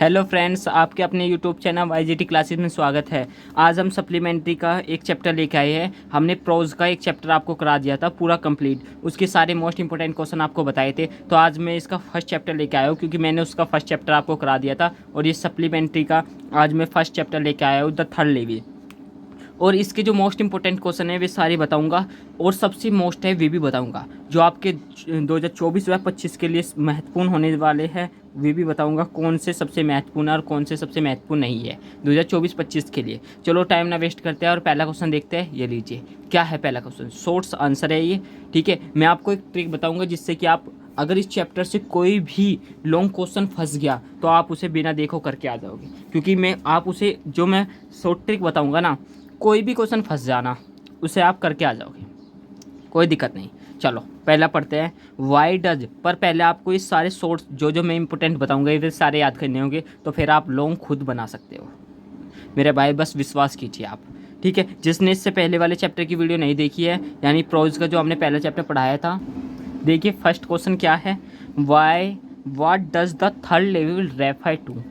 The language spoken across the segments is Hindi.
हेलो फ्रेंड्स, आपके अपने यूट्यूब चैनल YGT क्लासेस में स्वागत है। आज हम सप्लीमेंट्री का एक चैप्टर लेके आए हैं। हमने प्रोज का एक चैप्टर आपको करा दिया था पूरा कंप्लीट, उसके सारे मोस्ट इंपॉर्टेंट क्वेश्चन आपको बताए थे। तो आज मैं इसका फर्स्ट चैप्टर लेके आया हूँ क्योंकि मैंने उसका फर्स्ट चैप्टर आपको करा दिया था, और ये सप्लीमेंट्री का आज मैं फर्स्ट चैप्टर लेके आया हूँ, द थर्ड लेवल। और इसके जो मोस्ट इंपॉर्टेंट क्वेश्चन है वे सारे बताऊंगा, और सबसे मोस्ट है वे भी बताऊंगा जो आपके 2024 व 25 के लिए महत्वपूर्ण होने वाले हैं। वे भी बताऊंगा कौन से सबसे महत्वपूर्ण है और कौन से सबसे महत्वपूर्ण नहीं है 2024-25 के लिए। चलो टाइम ना वेस्ट करते हैं और पहला क्वेश्चन देखते हैं। ये लीजिए, क्या है पहला क्वेश्चन, शॉर्ट्स आंसर है ये। ठीक है, मैं आपको एक ट्रिक बताऊंगा जिससे कि आप अगर इस चैप्टर से कोई भी लॉन्ग क्वेश्चन फंस गया तो आप उसे बिना देखो करके आ जाओगे, क्योंकि मैं आप उसे जो मैं शॉर्ट ट्रिक बताऊंगा ना, कोई भी क्वेश्चन फंस जाना उसे आप करके आ जाओगे, कोई दिक्कत नहीं। चलो पहला पढ़ते हैं, वाई डज। पर पहले आपको ये सारे सोर्स जो मैं इंपॉर्टेंट बताऊंगा ये सारे याद करने होंगे, तो फिर आप लॉन्ग खुद बना सकते हो मेरे भाई, बस विश्वास कीजिए आप। ठीक है, जिसने इससे पहले वाले चैप्टर की वीडियो नहीं देखी है, यानी प्रोज का जो हमने पहला चैप्टर पढ़ाया था, देखिए फर्स्ट क्वेश्चन क्या है, why what does the third level refer to.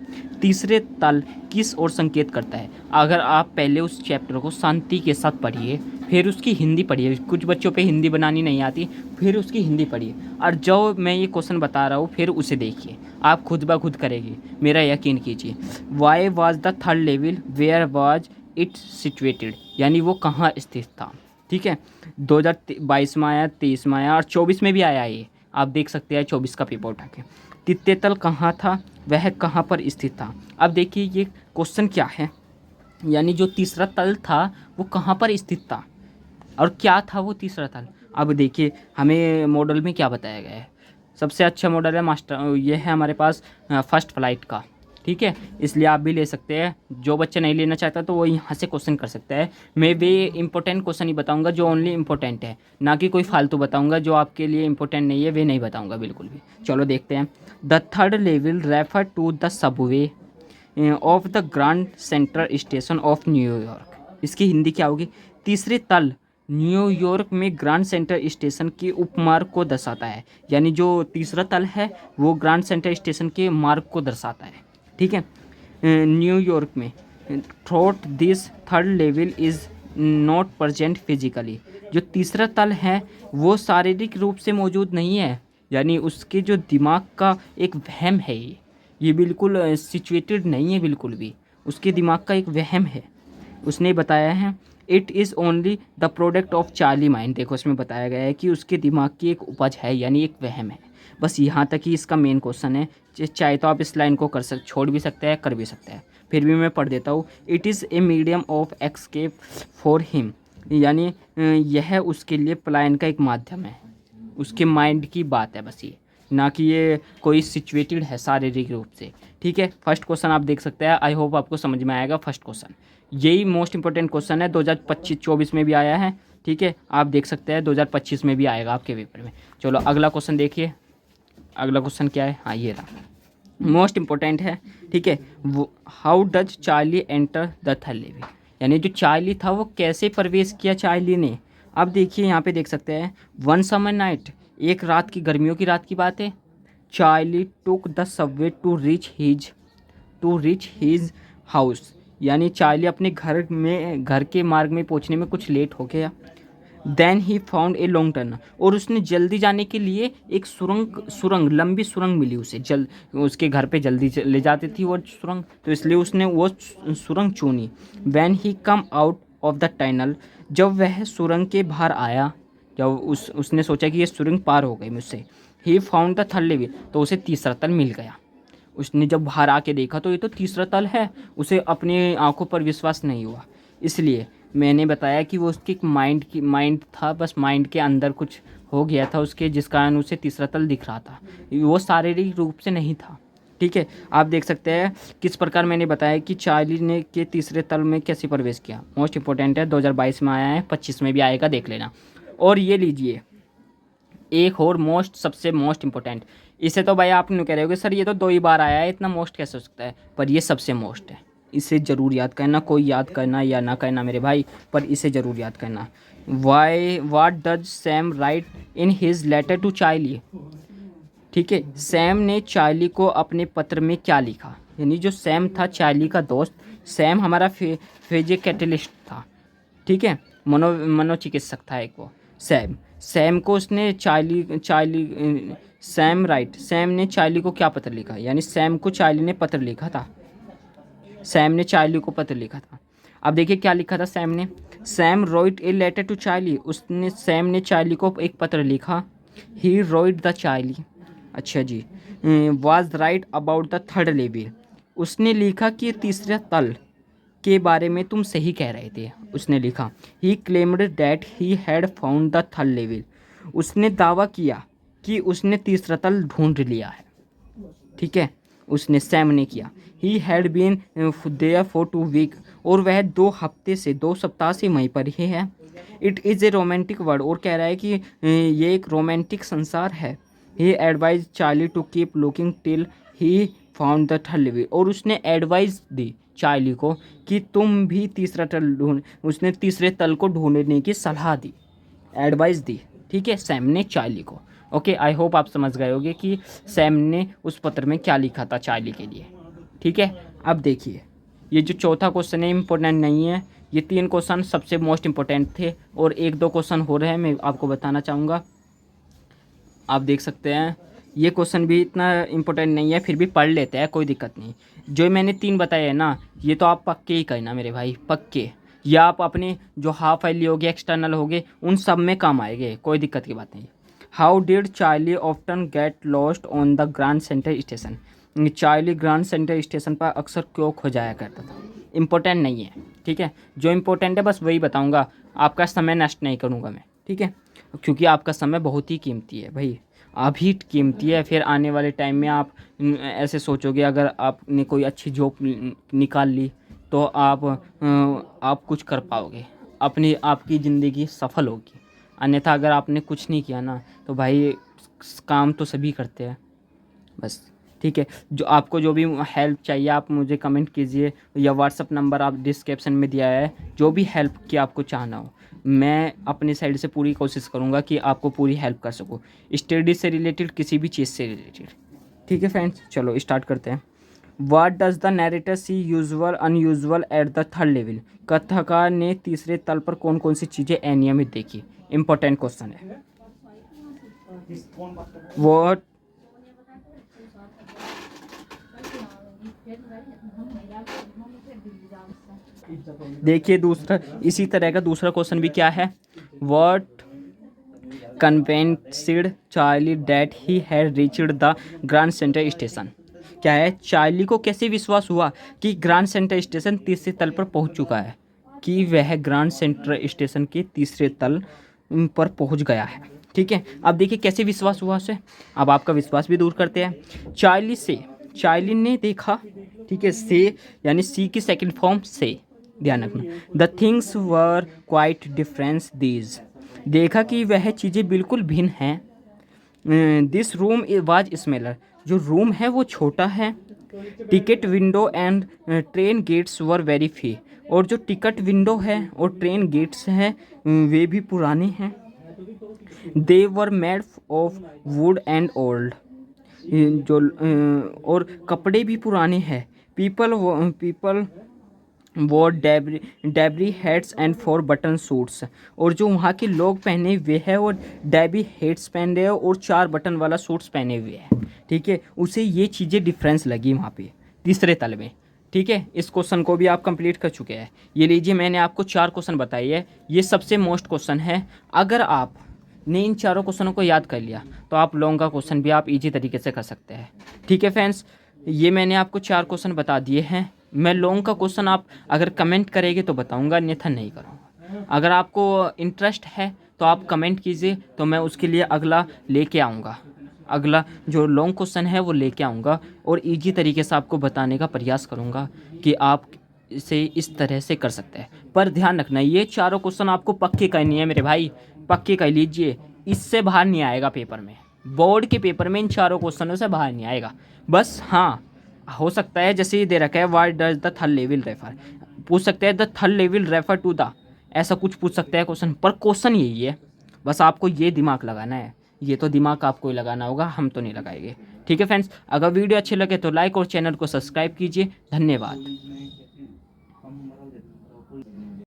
तीसरे तल किस ओर संकेत करता है। अगर आप पहले उस चैप्टर को शांति के साथ पढ़िए, फिर उसकी हिंदी पढ़िए, कुछ बच्चों पे हिंदी बनानी नहीं आती, फिर उसकी हिंदी पढ़िए, और जो मैं ये क्वेश्चन बता रहा हूँ फिर उसे देखिए, आप खुद ब खुद करेंगे, मेरा यकीन कीजिए। Why was the third level, where was it situated, यानी वो कहाँ स्थित था। ठीक है, 2022 में आया, 23 में आया और 24 में भी आया ये, आप देख सकते हैं 24 का पेपर उठा के। तृतीय तल कहाँ था, वह कहाँ पर स्थित था। अब देखिए ये क्वेश्चन क्या है, यानी जो तीसरा तल था वो कहाँ पर स्थित था और क्या था वो तीसरा तल। अब देखिए हमें मॉडल में क्या बताया गया है, सबसे अच्छा मॉडल है मास्टर, ये है हमारे पास फर्स्ट फ्लाइट का। ठीक है, इसलिए आप भी ले सकते हैं, जो बच्चा नहीं लेना चाहता तो वो यहाँ से क्वेश्चन कर सकता है। मैं वे इंपॉर्टेंट क्वेश्चन ही बताऊंगा जो ओनली इंपॉर्टेंट है, ना कि कोई फालतू बताऊंगा जो आपके लिए इंपॉर्टेंट नहीं है, वे नहीं बताऊंगा बिल्कुल भी। चलो देखते हैं। The third level refer to the subway of the Grand Central Station of New York. इसकी हिंदी क्या होगी, तीसरे तल न्यूयॉर्क में ग्रैंड सेंट्रल स्टेशन के उपमार्ग को दर्शाता है, यानी जो तीसरा तल है वो ग्रैंड सेंट्रल स्टेशन के मार्ग को दर्शाता है। ठीक है, न्यूयॉर्क में। Throat this third level is not present physically. जो तीसरा तल है वो शारीरिक रूप से मौजूद नहीं है, यानी उसके जो दिमाग का एक वहम है, ये बिल्कुल सिचुएटेड नहीं है बिल्कुल भी, उसके दिमाग का एक वहम है। उसने बताया है it is only the product of Charlie mind. देखो इसमें बताया गया है कि उसके दिमाग की एक उपज है, यानी एक वहम है। बस यहाँ तक ही इसका मेन क्वेश्चन है। चाहे तो आप इस लाइन को छोड़ भी सकते हैं, कर भी सकते हैं, फिर भी मैं पढ़ देता हूँ। It is a medium of escape for him, यानी यह उसके लिए पलायन का एक माध्यम है, उसके माइंड की बात है बस ये, ना कि ये कोई सिचुएटेड है शारीरिक रूप से। ठीक है, फर्स्ट क्वेश्चन आप देख सकते हैं, आई होप आपको समझ में आएगा। फर्स्ट क्वेश्चन यही मोस्ट इंपॉर्टेंट क्वेश्चन है, 2025-24 में भी आया है। ठीक है, आप देख सकते हैं 2025 में भी आएगा आपके पेपर में। चलो अगला क्वेश्चन देखिए, अगला क्वेश्चन क्या है, हाँ ये रहा, मोस्ट इंपॉर्टेंट है। ठीक है, वो how does Charlie enter the third level, यानी जो चार्ली था वो कैसे प्रवेश किया चार्ली ने। अब देखिए यहाँ पे देख सकते हैं, वन समर नाइट, एक रात की, गर्मियों की रात की बात है। Charlie took the subway to reach his house, यानी चार्ली अपने घर के मार्ग में पहुँचने में कुछ लेट हो गया। Then he found a long turn, और उसने जल्दी जाने के लिए एक सुरंग लंबी सुरंग मिली उसे, उसके घर पे जल्दी ले जाती थी वो सुरंग, तो इसलिए उसने वो सुरंग चुनी। When he come out of the tunnel, जब वह सुरंग के बाहर आया, जब उसने सोचा कि ये सुरंग पार हो गई मुझसे। ही फाउंड द थर्ड लेवल, तो उसे तीसरा तल मिल गया। उसने जब बाहर आके देखा तो ये तो तीसरा तल है, उसे अपनी आंखों पर विश्वास नहीं हुआ। इसलिए मैंने बताया कि वो उसकी माइंड था, बस माइंड के अंदर कुछ हो गया था उसके, जिस कारण उसे तीसरा तल दिख रहा था, वो शारीरिक रूप से नहीं था। ठीक है, आप देख सकते हैं किस प्रकार मैंने बताया कि चार्ली ने के तीसरे तल में कैसे प्रवेश किया। मोस्ट इंपॉर्टेंट है, 2022 में आया है, 25 में भी आएगा, देख लेना। और ये लीजिए एक और सबसे मोस्ट इंपॉर्टेंट, इसे तो भाई आप नहीं कह रहे होगे सर ये तो 2 ही बार आया है, इतना मोस्ट कैसे हो सकता है, पर ये सबसे मोस्ट है, इसे ज़रूर याद करना, कोई याद करना या ना करना मेरे भाई, पर इसे ज़रूर याद करना। What does Sam write in his letter to Charlie. ठीक है, सैम ने चार्ली को अपने पत्र में क्या लिखा, यानी जो सैम था चार्ली का दोस्त, सैम हमारा फिजिकलिस्ट था, ठीक है, मनोचिकित्सक था एक वो सैम। सैम को उसने सैम ने चार्ली को क्या पत्र लिखा, यानी सैम को चार्ली ने पत्र लिखा था, सैम ने चार्ली को पत्र लिखा था। अब देखिए क्या लिखा था सैम ने। Sam wrote a letter to Charlie, उसने सैम ने चार्ली को एक पत्र लिखा। ही रोइट द चार्ली, अच्छा जी, was right about the third level, उसने लिखा कि तीसरे तल के बारे में तुम सही कह रहे थे, उसने लिखा। He claimed that he had found the third level, उसने दावा किया कि उसने तीसरा तल ढूंढ लिया है, ठीक है, उसने सैम ने किया। He had been there for 2 week, और वह 2 सप्ताह से वहीं पर ही है। It is a romantic word, और कह रहा है कि ये एक रोमांटिक संसार है। He advise Charlie to keep looking till he found the third level, और उसने एडवाइस दी चार्ली को कि तुम भी तीसरा तल ढूंढ, उसने तीसरे तल को ढूंढने की सलाह दी, एडवाइस दी, ठीक है, सैम ने चार्ली को। ओके, आई होप आप समझ गए होंगे कि सैम ने उस पत्र में क्या लिखा था चार्ली के लिए, ठीक है। अब देखिए ये जो चौथा क्वेश्चन है इम्पोर्टेंट नहीं है, ये 3 क्वेश्चन सबसे मोस्ट इम्पोर्टेंट थे, और 1-2 क्वेश्चन हो रहे हैं, मैं आपको बताना चाहूँगा। आप देख सकते हैं ये क्वेश्चन भी इतना इम्पोर्टेंट नहीं है, फिर भी पढ़ लेते हैं, कोई दिक्कत नहीं। जो मैंने 3 बताए हैं ना, ये तो आप पक्के ही करना मेरे भाई, पक्के, या आप अपने जो हाफ आइली हो गए, एक्सटर्नल हो गए, उन सब में काम आएंगे, कोई दिक्कत की बात नहीं। How did Charlie often get lost on the grand centre station, Charlie grand centre station पर अक्सर क्यों खो जाया करता था। इम्पोर्टेंट नहीं है, ठीक है, जो इम्पोर्टेंट है बस वही बताऊंगा, आपका समय नष्ट नहीं करूंगा मैं, ठीक है, क्योंकि आपका समय बहुत ही कीमती है भाई, अभी कीमती है, फिर आने वाले टाइम में आप ऐसे सोचोगे, अगर आपने कोई अच्छी जॉब निकाल ली तो आप कुछ कर पाओगे, अपनी आपकी ज़िंदगी सफल होगी। अन्यथा अगर आपने कुछ नहीं किया ना, तो भाई काम तो सभी करते हैं, बस, ठीक है। जो आपको जो भी हेल्प चाहिए आप मुझे कमेंट कीजिए, या व्हाट्सअप नंबर आप डिस्क्रिप्शन में दिया है, जो भी हेल्प की आपको चाहना हो, मैं अपनी साइड से पूरी कोशिश करूँगा कि आपको पूरी हेल्प कर सकूँ, स्टडी से रिलेटेड, किसी भी चीज़ से रिलेटेड, ठीक है फ्रेंड्स। चलो स्टार्ट करते हैं। What does the narrator see usual unusual at the third level, कथाकार ने तीसरे तल पर कौन कौन सी चीज़ें अनियमित देखी। इंपॉर्टेंट क्वेश्चन है। वॉट देखिए दूसरा, इसी तरह का दूसरा क्वेश्चन भी क्या है। What convinced Charlie that he had reached the grand centre station, क्या है, चार्ली को कैसे विश्वास हुआ कि ग्रांड सेंटर स्टेशन तीसरे तल पर पहुंच चुका है, कि वह ग्रांड सेंटर स्टेशन के तीसरे तल पर पहुंच गया है, ठीक है। अब देखिए कैसे विश्वास हुआ उसे, अब आपका विश्वास भी दूर करते हैं। चार्ली ने देखा, ठीक है, से यानी सी की सेकंड फॉर्म से, ध्यान रखना। The things were quite difference these, देखा कि वह चीज़ें बिल्कुल भिन्न हैं। दिस रूम वाज स्मेलर, जो रूम है वो छोटा है। Ticket window and train gates were very few, और जो टिकट विंडो है और ट्रेन गेट्स हैं वे भी पुराने हैं। They were made of wood and old, जो और कपड़े भी पुराने हैं। पीपल वो डेबरी हेड्स एंड 4 बटन सूट्स, और जो वहाँ के लोग पहने हुए हैं वो डेबी हेड्स पहने हुए और 4 बटन वाला सूट्स पहने हुए हैं, ठीक है। उसे ये चीज़ें डिफरेंस लगी वहाँ पे तीसरे तल में, ठीक है। इस क्वेश्चन को भी आप कंप्लीट कर चुके हैं। ये लीजिए मैंने आपको 4 क्वेश्चन बताए है, ये सबसे मोस्ट क्वेश्चन है। अगर आपने इन चारों क्वेश्चनों को याद कर लिया तो आप लॉन्ग का क्वेश्चन भी आप ईजी तरीके से कर सकते हैं, ठीक है फ्रेंड्स। ये मैंने आपको 4 क्वेश्चन बता दिए हैं। मैं लॉन्ग का क्वेश्चन आप अगर कमेंट करेंगे तो बताऊंगा, अन्यथा नहीं करूँगा। अगर आपको इंटरेस्ट है तो आप कमेंट कीजिए, तो मैं उसके लिए अगला लेके आऊँगा, अगला जो लॉन्ग क्वेश्चन है वो लेके आऊँगा, और इजी तरीके से आपको बताने का प्रयास करूँगा कि आप इसे इस तरह से कर सकते हैं। पर ध्यान रखना, ये चारों क्वेश्चन आपको पक्के करनी है मेरे भाई, पक्के कर लीजिए, इससे बाहर नहीं आएगा पेपर में, बोर्ड के पेपर में इन चारों क्वेश्चनों से बाहर नहीं आएगा। बस हाँ, हो सकता है जैसे ये दे रखा है what does the third level refer, पूछ सकते हैं the third level refer to the, ऐसा कुछ पूछ सकते हैं क्वेश्चन, पर क्वेश्चन यही है। बस आपको ये दिमाग लगाना है, ये तो दिमाग आपको ही लगाना होगा, हम तो नहीं लगाएंगे, ठीक है फ्रेंड्स, अगर वीडियो अच्छे लगे तो लाइक और चैनल को सब्सक्राइब कीजिए। धन्यवाद।